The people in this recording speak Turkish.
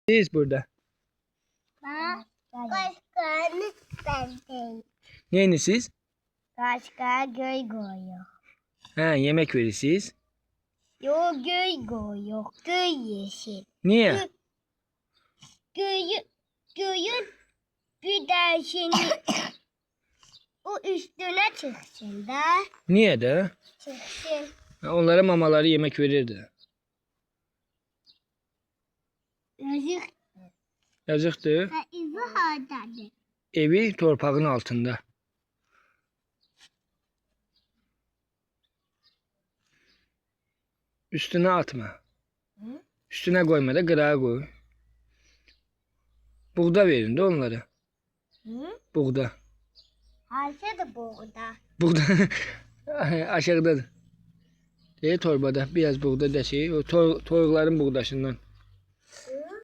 Siz burada. Başkanı ben değil. Neyiniz siz? Başka göy koyuyor. Ha, yemek verirsiniz. Yok göy koyuyor. Göy yeşil. Niye? Göyün bir de şimdi o üstüne çıksın da. Niye de? Çıksın. Ha, onlara mamaları yemek verirdi. Yazık. Yazıktı. Ha, izi hardadı. Evi torpağın altında. Üstüne atma. Hı? Üstüne koyma da kırağa koy. Buğda verin de onlara. Hı? Buğda. Harca da burada. Buğda aşağıda. Torbada biraz buğda da o toyukların buğdaşından.